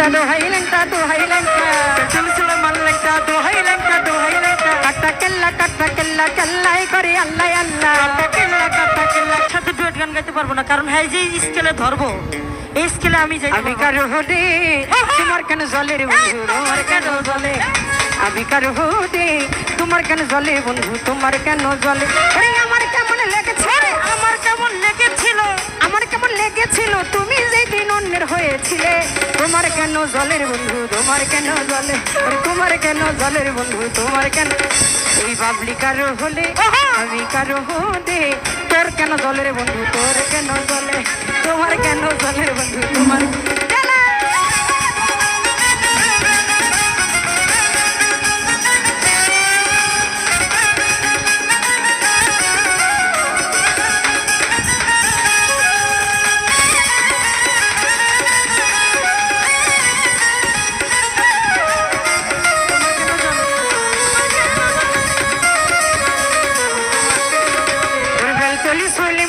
দোহাই লেংটা দোহাই লেংটা চলছিল মান লেংটা দোহাই লেংটা দোহাই লেংটা কাটা কেল্লা কেল্লাই করে আল্লাহ আল্লাহ কাটা কেল্লা সাথে ডুয়েট গান গাইতে পারবো না, কারণ হ্যাঁ যে স্কেলে ধরবো এই স্কেলে আমি যাই। আমি কারো হদে তোমার কেন জলের বন্ধু তোমার কেন জলে, আমি কারো হদে তোমার কেন জলে বন্ধু তোমার কেন জলে। আমার কেমন লেগেছে, আমার কেমন লেগেছিল, আমার কেমন লেগেছিল তুমি যেদিন অন্যের হয়েছিলে। তোমার কেন জলের বন্ধু তোমার কেন জলে, তোমার কেন জলের বন্ধু তোমার কেন। এই বাবলি কারো হলে আমি কারো হদে তোর কেন জলের বন্ধু তোর কেন জলে, তোমার কেন জলের বন্ধু তোমার।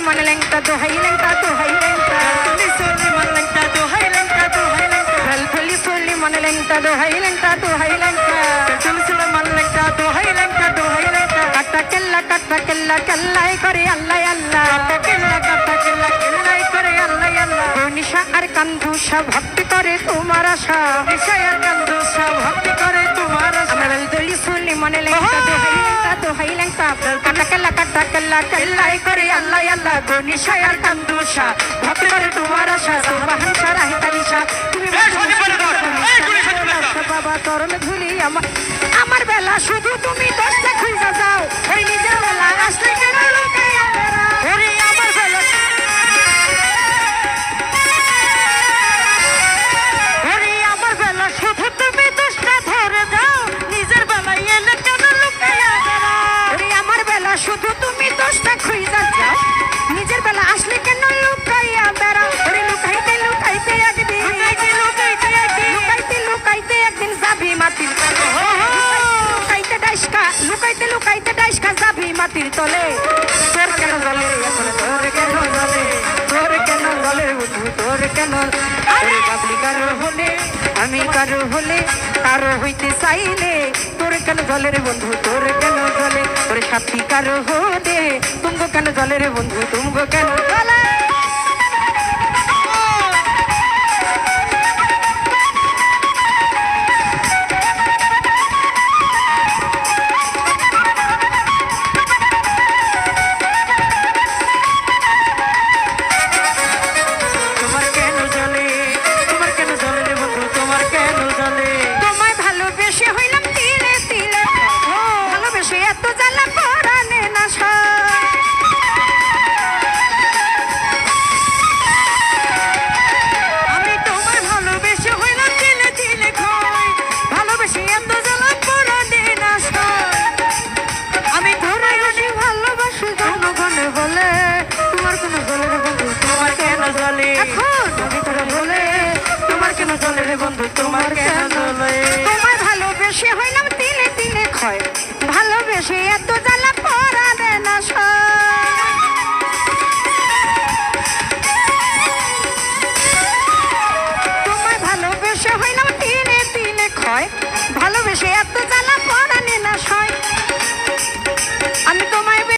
मन लेंटा दोहाई लेंटा दोहाई लेंटा फली सोली मन लेंटा दोहाई लेंटा दोहाई लेंटा फली सोली मन लेंटा दोहाई लेंटा दोहाई लेंटा चलचल मन लेंटा दोहाई लेंटा दोहाई लेंटा काटा केल्ला केल्लाई करे अल्लाह अल्लाह काटा केल्ला केल्लाई करे अल्लाह अल्लाह निशा আর কান্দুষা ভক্তি করে তোমার আশা, নিশা আর কান্দুষা ভক্তি করে তোমার আশা। আমার দলি সোলি मन लेंटा दोहाई लेंटा दोहाई लेंटा काटा केल्ला केल्लाई करे अल्लाह अल्लाह নিশায়ার কান্দুষা ভক্তি করে তোমার আশা। সুবহান সারাহি তালিশা তুমি বাবা তরল ধুলি আমার বেলা শুধু তুমি দশটা খুঁজা যাও, ওই নিজের বেলা আসলে কেন লুকাইয়া বেড়াও। ওরে আমার বেলা, ওরে আমার বেলা শুধু তুমি দশটা ধরে যাও, নিজের বেলা এলে কেন লুকাইয়া বেড়াও। ওরে আমার বেলা শুধু তুমি দশটা খুঁজা যাও, নিজের বেলা আসলে কেন লুকাইয়া বেড়াও। ওরে লুকাইতে লুকাইতে একদিন লুকাইতে একদিন যাবি মাটির তলে, লুকাইতে লুকাইতে ডাইসকা যাবি মাটির তলে। তোর কেন জলে এখন তোর কেন জলে, তোর কেন জলে বন্ধু তোর কেন। ওরে বাবলি কারো হলে আমি কারো হলে কারো হইতে চাইলে তোর কেন জলের বন্ধু তোর কেন জলে। ওরে সাথী কারো হলে তুমগো কেন জলের বন্ধু তুমগো কেন জলে। তোমার কেন জলে বন্ধু তোমার কেন জলে।